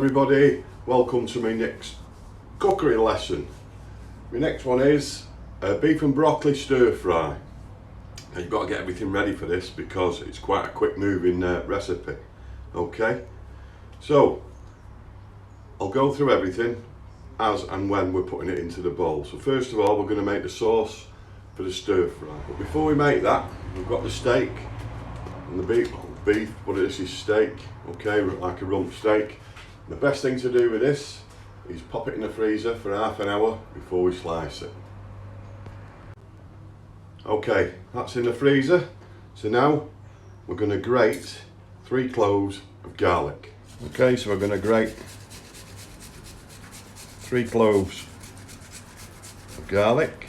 everybody, welcome to my next cookery lesson. My next one is beef and broccoli stir fry. Now you've got to get everything ready for this because it's quite a quick moving recipe. Okay, so I'll go through everything as and when we're putting it into the bowl. So first of all, we're going to make the sauce for the stir fry, but before we make that, we've got the steak and the beef, but this is steak, okay, like a rump steak. The best thing to do with this is pop it in the freezer for half an hour before we slice it. Okay, that's in the freezer. So now we're going to grate 3 cloves of garlic. Okay, so we're going to grate 3 cloves of garlic.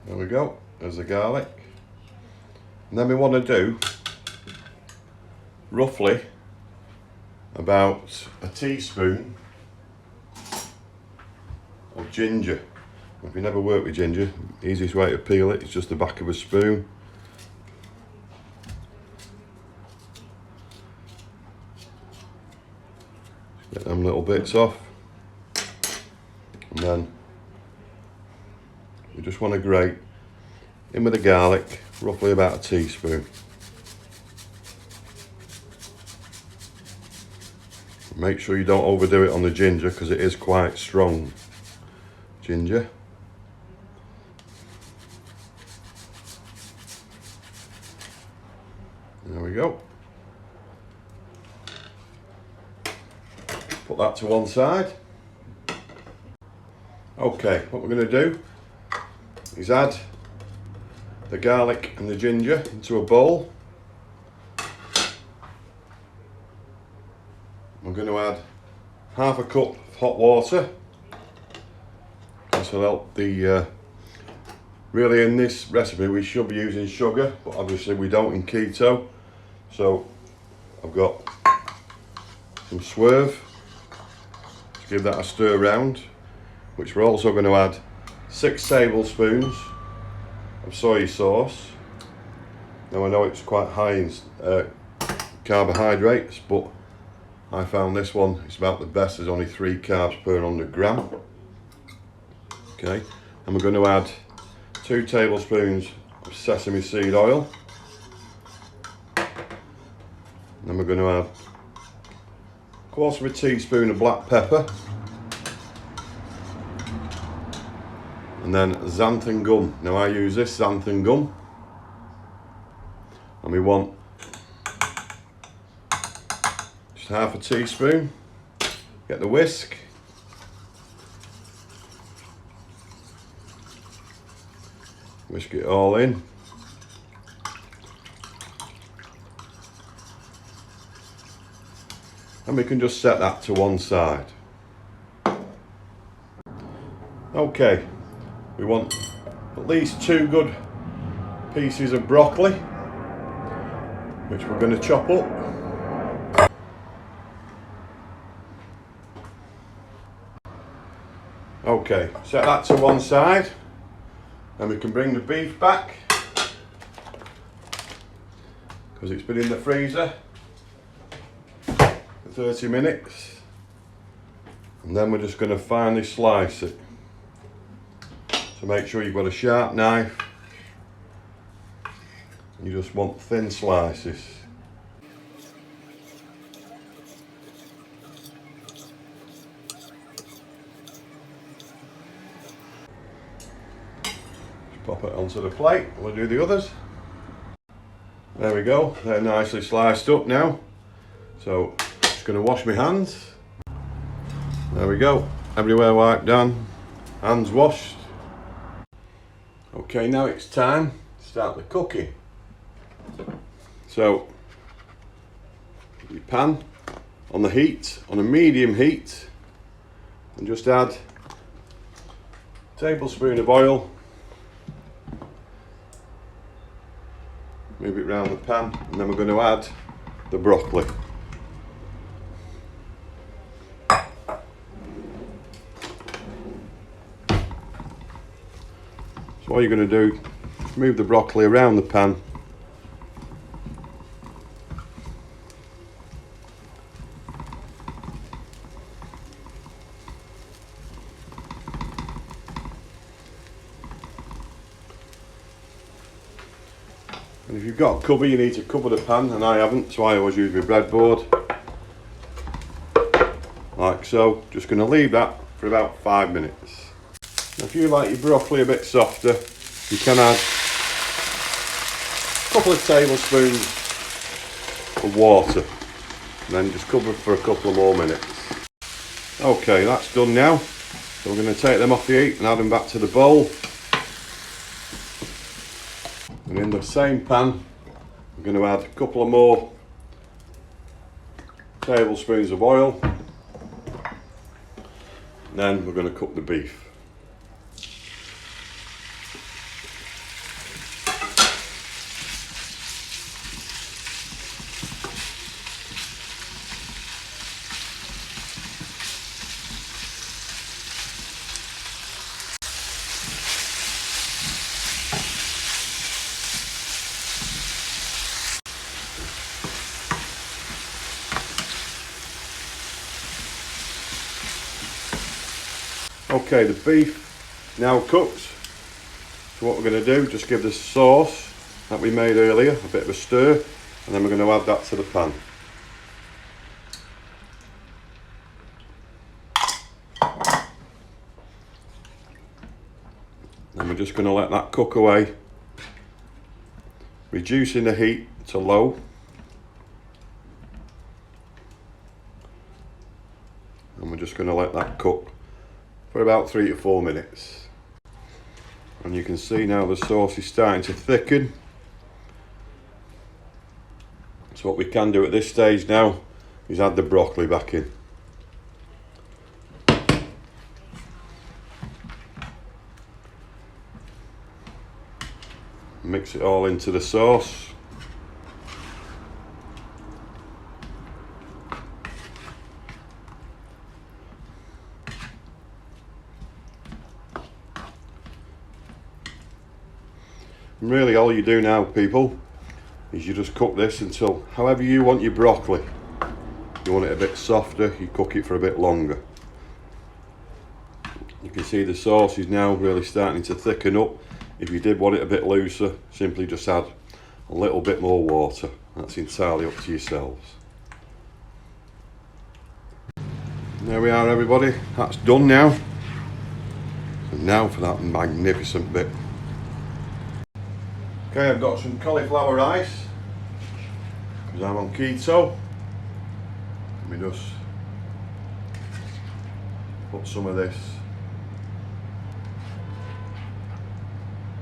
There we go, there's the garlic. And then we want to do roughly about a teaspoon of ginger. If you never worked with ginger, the easiest way to peel it is just the back of a spoon. Get them little bits off. And then we just want to grate in with the garlic, roughly about a teaspoon. Make sure you don't overdo it on the ginger because it is quite strong ginger. There we go. Put that to one side. Okay, what we're going to do is add the garlic and the ginger into a bowl. I'm going to add half a cup of hot water. This will help the really in this recipe we should be using sugar, but obviously we don't in keto. So I've got some swerve to give that a stir round, which we're also going to add 6 tablespoons of soy sauce. Now I know it's quite high in carbohydrates, but I found this one is about the best. There's only 3 carbs per 100 gram. Okay, and we're going to add 2 tablespoons of sesame seed oil. And then we're going to add 1/4 teaspoon of black pepper. And then xanthan gum. Now I use this xanthan gum. And we want just half a teaspoon. Get the whisk. Whisk it all in. And we can just set that to one side. Okay. We want at least 2 good pieces of broccoli, which we're going to chop up. Okay, set that to one side, and we can bring the beef back because it's been in the freezer for 30 minutes, and then we're just going to finely slice it. So make sure you've got a sharp knife. You just want thin slices. Just pop it onto the plate. We'll do the others. There we go. They're nicely sliced up now. So just going to wash my hands. There we go. Everywhere wiped down. Hands washed. Okay, now it's time to start the cooking. So, your pan on the heat, on a medium heat, and just add a tablespoon of oil. Move it around the pan, and then we're going to add the broccoli. So what you're going to do, move the broccoli around the pan. And if you've got a cover, you need to cover the pan, and I haven't, so I always use my breadboard. Like so. Just going to leave that for about 5 minutes. Now, if you like your broccoli a bit softer, you can add a couple of tablespoons of water, and then just cover it for a couple of more minutes. Okay, that's done now. So we're going to take them off the heat and add them back to the bowl. And in the same pan, we're going to add a couple of more tablespoons of oil. And then we're going to cook the beef. Okay, the beef now cooked. So what we're going to do, just give the sauce that we made earlier a bit of a stir, and then we're going to add that to the pan. And we're just going to let that cook away, reducing the heat to low. And we're just going to let that cook for about 3 to 4 minutes. And you can see now the sauce is starting to thicken. So what we can do at this stage now is add the broccoli back in. Mix it all into the sauce. And really all you do now, people, is you just cook this until however you want your broccoli. You want it a bit softer, you cook it for a bit longer. You can see the sauce is now really starting to thicken up. If you did want it a bit looser, simply just add a little bit more water. That's entirely up to yourselves. And there we are, everybody, that's done now. And now for that magnificent bit. Okay, I've got some cauliflower rice, because I'm on keto. Let me just put some of this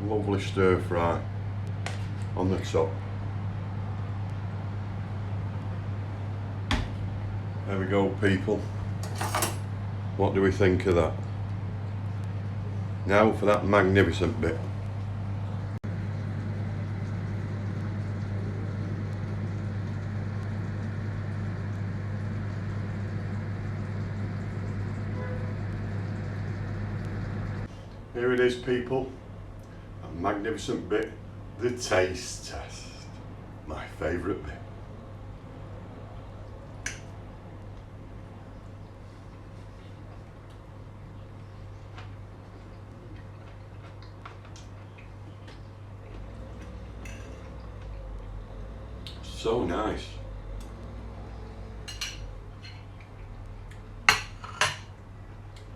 lovely stir fry on the top. There we go, people. What do we think of that? Now for that magnificent bit. Here it is, people, a magnificent bit, the taste test, my favourite bit. So nice.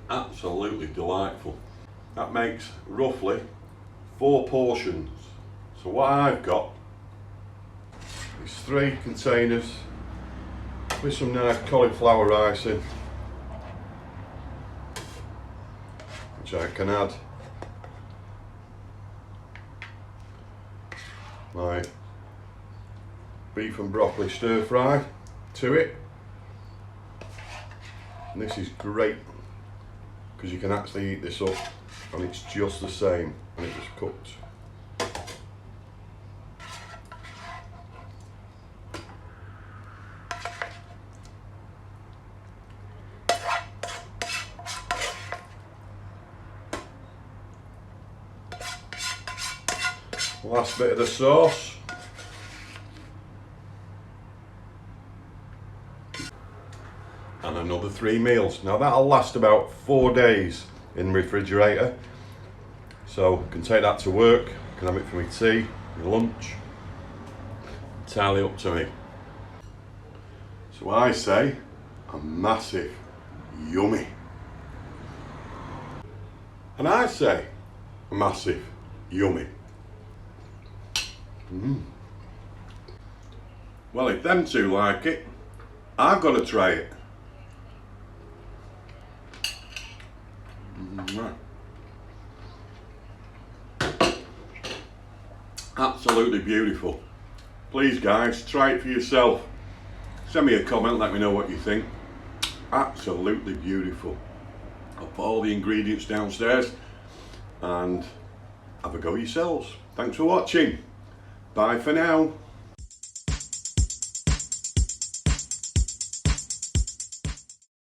Absolutely delightful. That makes roughly 4 portions. So what I've got is 3 containers with some nice cauliflower rice in, which I can add my beef and broccoli stir fry to it. And this is great because you can actually eat this up and it's just the same when it was cooked. Last bit of the sauce. And another 3 meals. Now that'll last about 4 days in the refrigerator. So I can take that to work, I can have it for my tea, my lunch. Entirely up to me. So I say a massive yummy. And I say a massive yummy. Well, if them two like it, I've got to try it. Absolutely beautiful. Please guys, try it for yourself. Send me a comment, let me know what you think. Absolutely beautiful. I'll put all the ingredients downstairs and have a go yourselves. Thanks for watching. Bye for now.